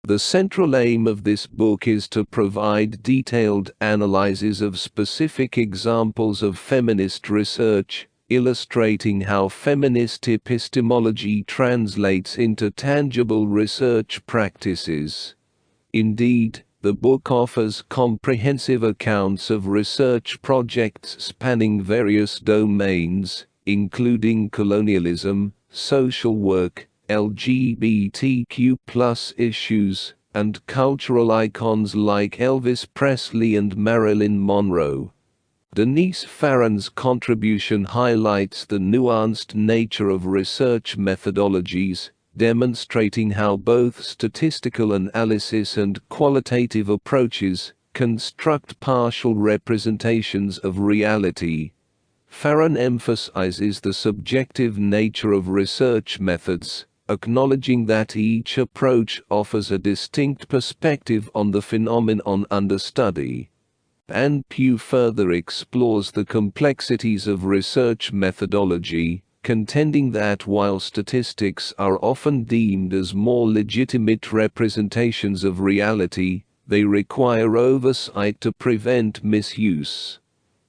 The central aim of this book is to provide detailed analyses of specific examples of feminist research, illustrating how feminist epistemology translates into tangible research practices. Indeed, the book offers comprehensive accounts of research projects spanning various domains, including colonialism, social work, LGBTQ+ issues, and cultural icons like Elvis Presley and Marilyn Monroe. Denise Farron's contribution highlights the nuanced nature of research methodologies, demonstrating how both statistical analysis and qualitative approaches construct partial representations of reality. Farron emphasizes the subjective nature of research methods, acknowledging that each approach offers a distinct perspective on the phenomenon under study. Ann Pugh further explores the complexities of research methodology, contending that while statistics are often deemed as more legitimate representations of reality, they require oversight to prevent misuse.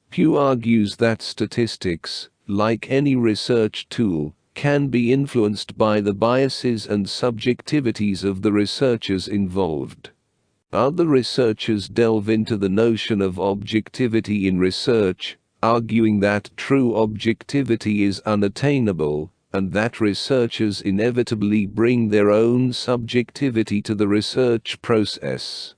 Pugh argues that statistics, like any research tool, can be influenced by the biases and subjectivities of the researchers involved. Other researchers delve into the notion of objectivity in research, arguing that true objectivity is unattainable, and that researchers inevitably bring their own subjectivity to the research process.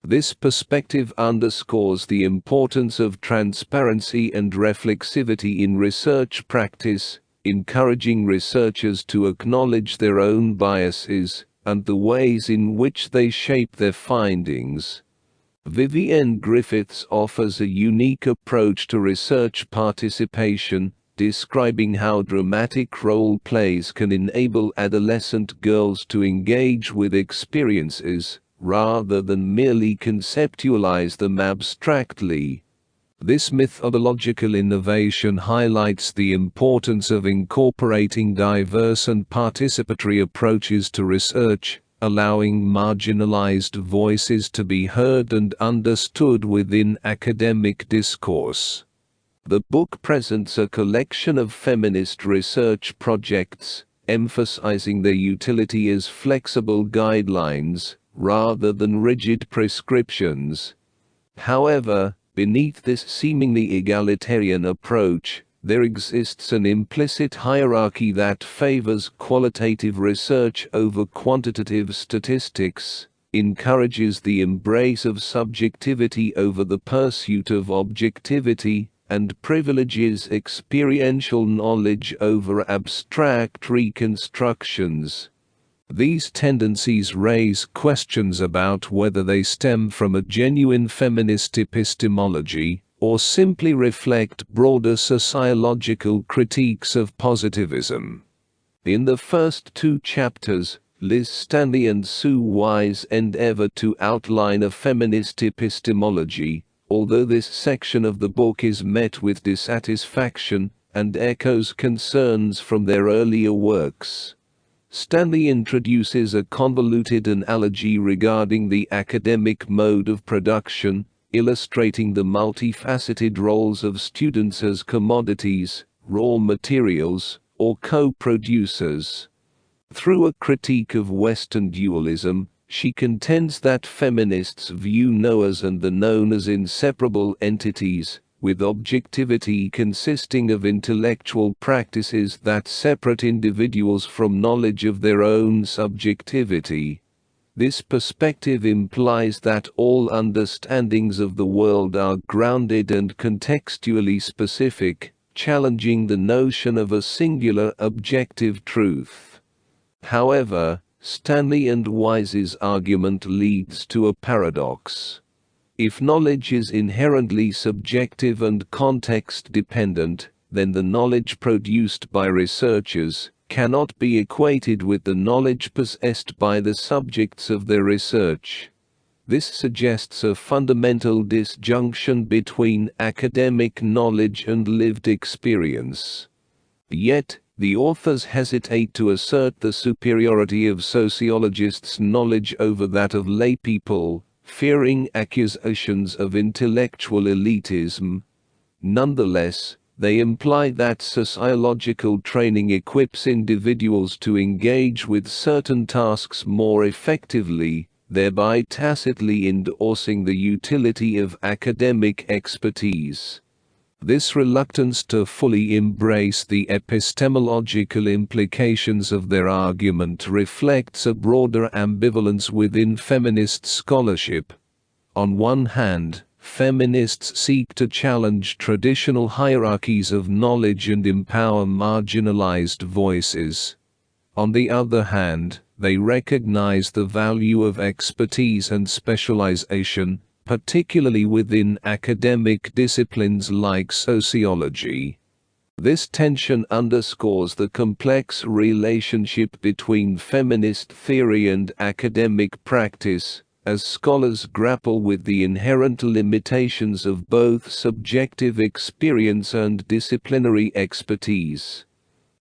This perspective underscores the importance of transparency and reflexivity in research practice, encouraging researchers to acknowledge their own biases and the ways in which they shape their findings. Vivienne Griffiths offers a unique approach to research participation, describing how dramatic role plays can enable adolescent girls to engage with experiences, rather than merely conceptualize them abstractly. This methodological innovation highlights the importance of incorporating diverse and participatory approaches to research, allowing marginalized voices to be heard and understood within academic discourse. The book presents a collection of feminist research projects, emphasizing their utility as flexible guidelines, rather than rigid prescriptions. However, beneath this seemingly egalitarian approach, there exists an implicit hierarchy that favors qualitative research over quantitative statistics, encourages the embrace of subjectivity over the pursuit of objectivity, and privileges experiential knowledge over abstract reconstructions. These tendencies raise questions about whether they stem from a genuine feminist epistemology, or simply reflect broader sociological critiques of positivism. In the first two chapters, Liz Stanley and Sue Wise endeavor to outline a feminist epistemology, although this section of the book is met with dissatisfaction and echoes concerns from their earlier works. Stanley introduces a convoluted analogy regarding the academic mode of production, illustrating the multifaceted roles of students as commodities, raw materials, or co-producers. Through a critique of Western dualism, she contends that feminists view knowers and the known as inseparable entities, with objectivity consisting of intellectual practices that separate individuals from knowledge of their own subjectivity. This perspective implies that all understandings of the world are grounded and contextually specific, challenging the notion of a singular objective truth. However, Stanley and Wise's argument leads to a paradox. If knowledge is inherently subjective and context-dependent, then the knowledge produced by researchers cannot be equated with the knowledge possessed by the subjects of their research. This suggests a fundamental disjunction between academic knowledge and lived experience. Yet, The authors hesitate to assert the superiority of sociologists' knowledge over that of laypeople, fearing accusations of intellectual elitism. Nonetheless, they imply that sociological training equips individuals to engage with certain tasks more effectively, thereby tacitly endorsing the utility of academic expertise. This reluctance to fully embrace the epistemological implications of their argument reflects a broader ambivalence within feminist scholarship. On one hand, feminists seek to challenge traditional hierarchies of knowledge and empower marginalized voices. On the other hand, they recognize the value of expertise and specialization, particularly within academic disciplines like sociology. This tension underscores the complex relationship between feminist theory and academic practice, as scholars grapple with the inherent limitations of both subjective experience and disciplinary expertise.